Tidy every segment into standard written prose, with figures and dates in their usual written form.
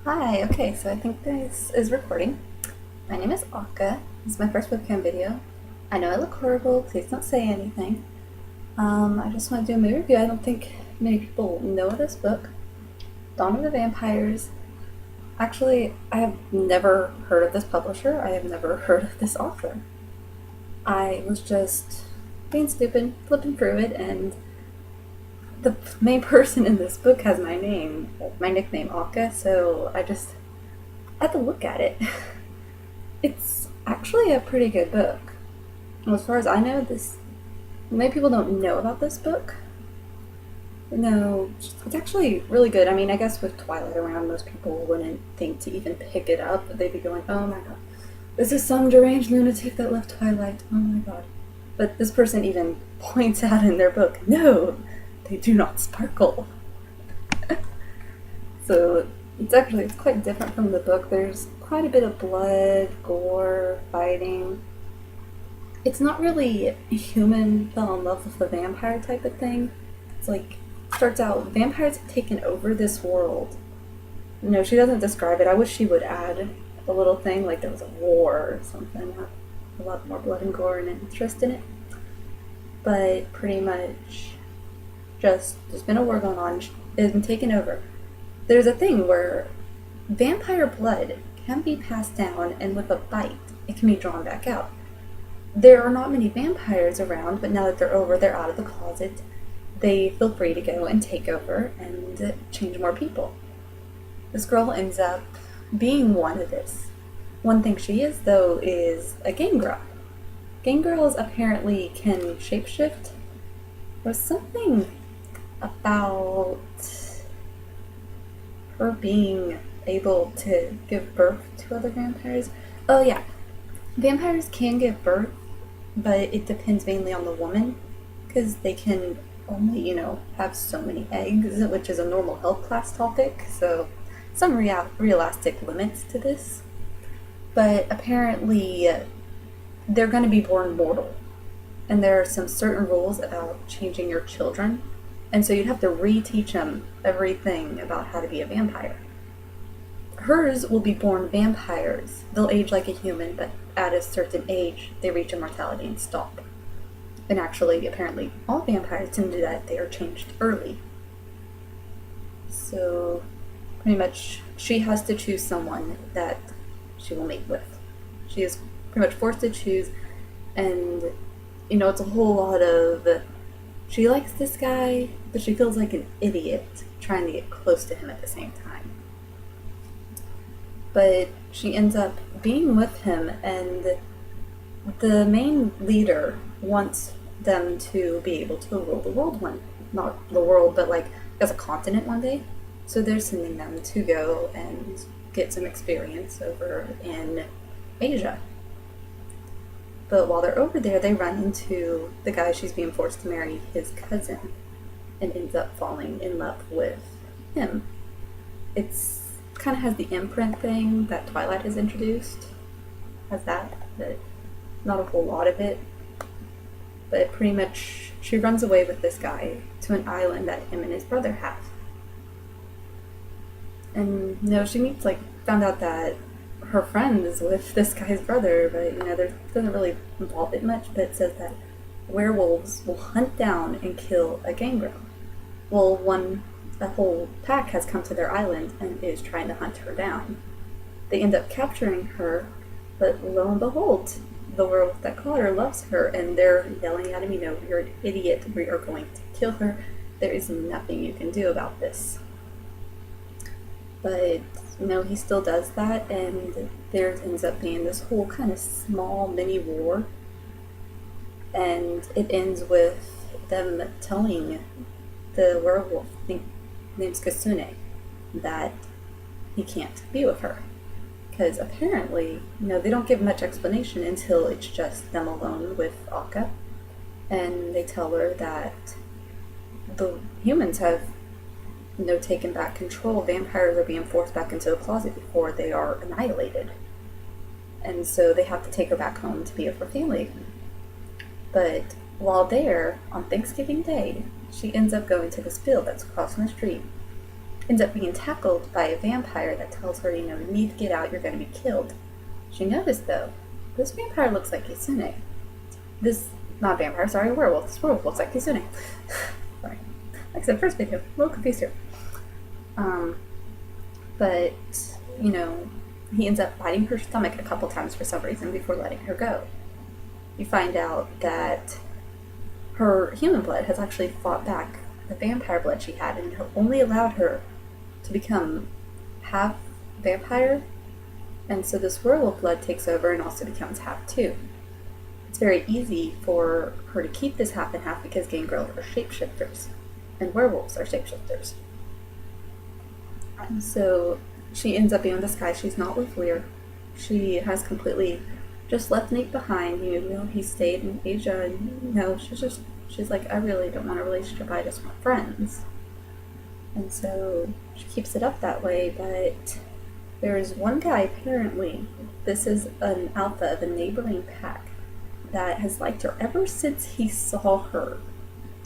Hi, okay, so I think this is recording. My name is Akka. This is my first webcam video. I know I look horrible, please don't say anything. I just want to do a movie review. I don't think many people know this book. Dawn of the Vampires. Actually, I have never heard of this publisher. I have never heard of this author. I was just being stupid, flipping through it, and the main person in this book has my name, my nickname Akka, so I just had to look at it. It's actually a pretty good book. As far as I know, this many people don't know about this book. No, it's actually really good. I mean, I guess with Twilight around, most people wouldn't think to even pick it up. They'd be going, "Oh my god, this is some deranged lunatic that left Twilight." Oh my god! But this person even points out in their book, "No, they do not sparkle." So it's quite different from the book. There's quite a bit of blood, gore, fighting. It's not really human fell in love with the vampire type of thing. It's like starts out vampires have taken over this world. No, she doesn't describe it. I wish she would add a little thing like there was a war or something. Have a lot more blood and gore and interest in it. But pretty much just there's been a war going on. It has been taken over. There's a thing where vampire blood can be passed down, and with a bite, it can be drawn back out. There are not many vampires around, but now that they're over, they're out of the closet. They feel free to go and take over and change more people. This girl ends up being one of this. One thing she is, though, is a gangrel. Gangrels apparently can shapeshift. There's something about her being able to give birth to other vampires. Oh, yeah. Vampires can give birth, but it depends mainly on the woman because they can only, have so many eggs, which is a normal health class topic. So, some realistic limits to this. But apparently, they're going to be born mortal. And there are some certain rules about changing your children. And so you'd have to reteach them everything about how to be a vampire. Hers will be born vampires. They'll age like a human, but at a certain age, they reach immortality and stop. And actually, apparently, all vampires tend to do that. They are changed early. So, pretty much, she has to choose someone that she will mate with. She is pretty much forced to choose, and, it's a whole lot of. She likes this guy, but she feels like an idiot trying to get close to him at the same time. But she ends up being with him, and the main leader wants them to be able to rule the world not the world, but like as a continent one day. So they're sending them to go and get some experience over in Asia. But while they're over there, they run into the guy she's being forced to marry, his cousin, and ends up falling in love with him. It's kind of has the imprint thing that Twilight has introduced. Has that, but not a whole lot of it. But pretty much, she runs away with this guy to an island that him and his brother have. And she meets found out that her friend is with this guy's brother, but there doesn't really involve it much. But it says that werewolves will hunt down and kill a gangrel. Well, a whole pack has come to their island and is trying to hunt her down. They end up capturing her, but lo and behold, the werewolf that caught her loves her, and they're yelling at him, "You're an idiot, we are going to kill her. There is nothing you can do about this." But, he still does that, and there ends up being this whole kind of small mini war, and it ends with them telling the werewolf, I think name's Kasune, that he can't be with her. Because apparently, they don't give much explanation until it's just them alone with Akka. And they tell her that the humans have, taken back control. Vampires are being forced back into the closet before they are annihilated. And so they have to take her back home to be with her family again. But while there, on Thanksgiving Day, she ends up going to this field that's across the street. ends up being tackled by a vampire that tells her, you need to get out, you're going to be killed. She noticed, though, this vampire looks like Kisune. Not vampire, sorry, werewolf. This werewolf looks like Kisune. Sorry. Like I said, first video, a little confused here. But, he ends up biting her stomach a couple times for some reason before letting her go. You find out that her human blood has actually fought back the vampire blood she had and only allowed her to become half vampire, and so this werewolf blood takes over and also becomes half too. It's very easy for her to keep this half and half because gangrels are shapeshifters and werewolves are shapeshifters. And so she ends up being in disguise. She's not with Lear. She has completely just left Nate behind. He stayed in Asia, and she's like, I really don't want a relationship. I just want friends. And so she keeps it up that way. But there is one guy, apparently, this is an alpha of a neighboring pack, that has liked her ever since he saw her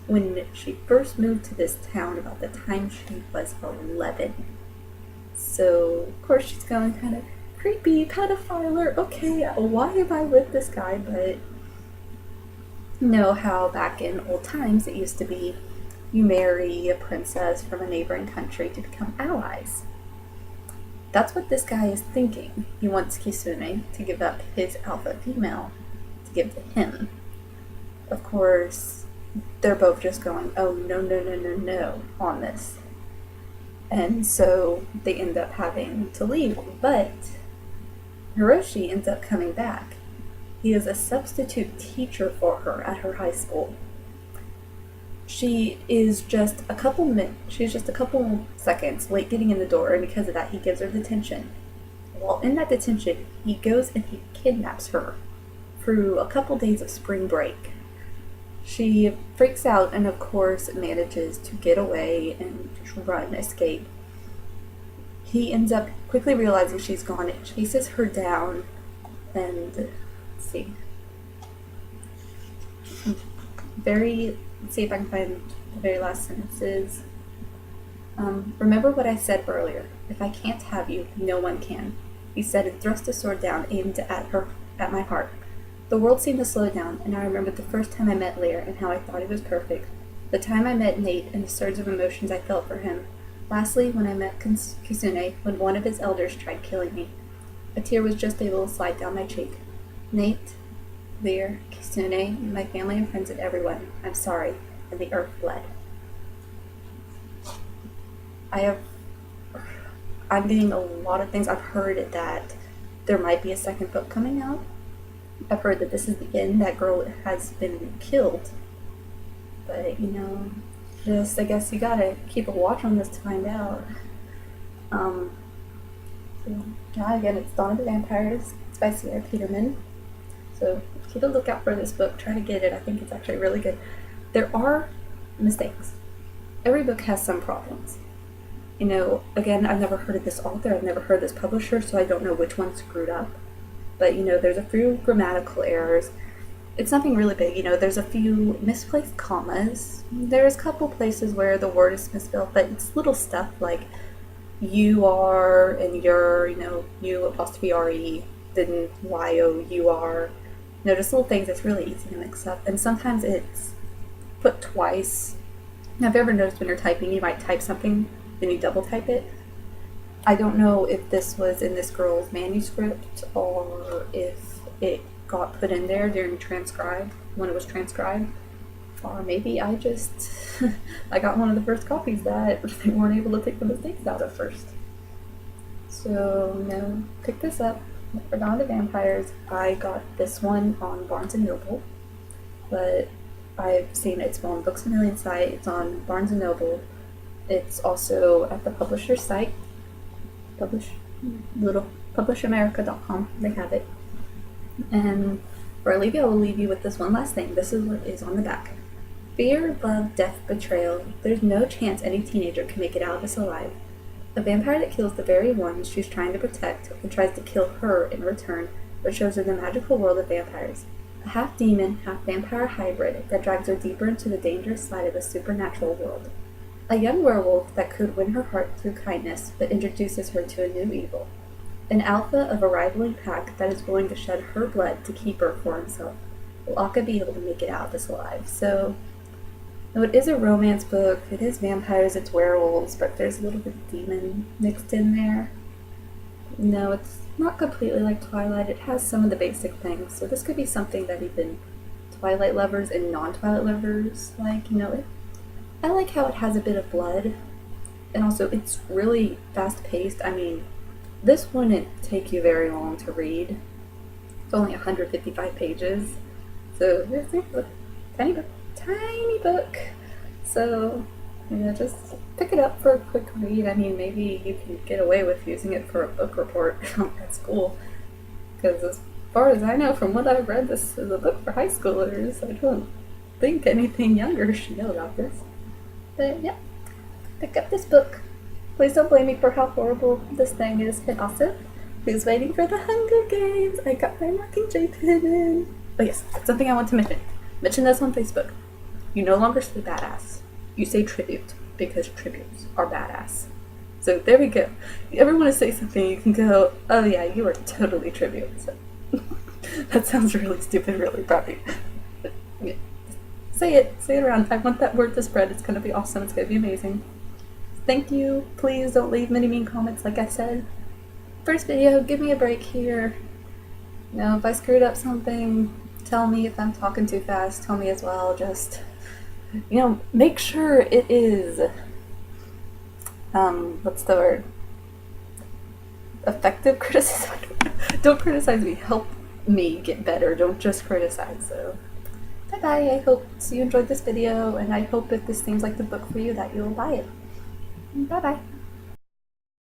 when she first moved to this town about the time she was 11. So, of course, she's going kind of creepy, pedophiler, okay, why am I with this guy? But you know how back in old times it used to be you marry a princess from a neighboring country to become allies. That's what this guy is thinking. He wants Kisune to give up his alpha female to give to him. Of course, they're both just going, oh, no, on this. And so they end up having to leave. But Hiroshi ends up coming back. He is a substitute teacher for her at her high school. She is just a couple seconds late getting in the door, and because of that, he gives her detention. While in that detention, he goes and he kidnaps her through a couple days of spring break. She freaks out and, of course, manages to get away and escape. He ends up quickly realizing she's gone and chases her down. And, let's see if I can find the very last sentences. Remember what I said earlier. If I can't have you, no one can, he said, and thrust a sword down, aimed at my heart. The world seemed to slow down, and I remembered the first time I met Lear and how I thought he was perfect, the time I met Nate and the surge of emotions I felt for him. Lastly, when I met Kisune, when one of his elders tried killing me. A tear was just able to slide down my cheek. Nate, Lear, Kisune, my family and friends and everyone, I'm sorry, and the earth bled. I'm getting a lot of things. I've heard that there might be a second book coming out. I've heard that this is the end. That girl has been killed. But, I guess you gotta keep a watch on this to find out. Again, it's Dawn of the Vampires. It's by Sierra Peterman. So keep a lookout for this book. Try to get it. I think it's actually really good. There are mistakes. Every book has some problems. Again, I've never heard of this author. I've never heard of this publisher, so I don't know which one screwed up. But, there's a few grammatical errors. It's nothing really big. There's a few misplaced commas. There's a couple places where the word is misspelled, but it's little stuff like you are and you're, you apostrophe R-E, then Y-O-U-R. Just little things that's really easy to mix up. And sometimes it's put twice. Now, have you ever noticed when you're typing, you might type something, then you double type it? I don't know if this was in this girl's manuscript or if it got put in there during when it was transcribed. Or maybe I got one of the first copies that they weren't able to take the mistakes out at first. So, pick this up. For Dawn of the Vampires, I got this one on Barnes & Noble, but I've seen it's on Books A Million site, it's on Barnes & Noble, it's also at the publisher's site, publishamerica.com, they have it. And before I leave you, I will leave you with this one last thing. This is what is on the back. Fear, love, death, betrayal. There's no chance any teenager can make it out of this alive. A vampire that kills the very ones she's trying to protect and tries to kill her in return, but shows her the magical world of vampires. A half-demon, half-vampire hybrid that drags her deeper into the dangerous side of the supernatural world. A young werewolf that could win her heart through kindness, but introduces her to a new evil. An alpha of a rivaling pack that is willing to shed her blood to keep her for himself. Will Akka be able to make it out of this alive? So, no, it is a romance book. It is vampires, it's werewolves, but there's a little bit of demon mixed in there. No, it's not completely like Twilight. It has some of the basic things. So this could be something that even Twilight lovers and non-Twilight lovers like. I like how it has a bit of blood, and also it's really fast-paced. I mean, this wouldn't take you very long to read. It's only 155 pages, so it's a tiny book, tiny book. So, just pick it up for a quick read. I mean, maybe you can get away with using it for a book report at school. Because as far as I know, from what I've read, this is a book for high schoolers. I don't think anything younger should know about this. But yeah, pick up this book. Please don't blame me for how horrible this thing is. And also, who's waiting for the Hunger Games? I got my Mockingjay pin in. Oh yes, that's something I want to mention. Mention this on Facebook. You no longer say badass. You say tribute, because tributes are badass. So there we go. If you ever want to say something, you can go, oh yeah, you are totally tribute. So, that sounds really stupid, really probably. But, yeah. Say it around. I want that word to spread. It's going to be awesome. It's going to be amazing. Thank you. Please don't leave many mean comments like I said. First video, give me a break here. If I screwed up something, tell me. If I'm talking too fast, tell me as well. Just, make sure it is, what's the word? Effective criticism? Don't criticize me. Help me get better. Don't just criticize. So, bye-bye. I hope you enjoyed this video, and I hope if this seems like the book for you that you'll buy it. Bye-bye.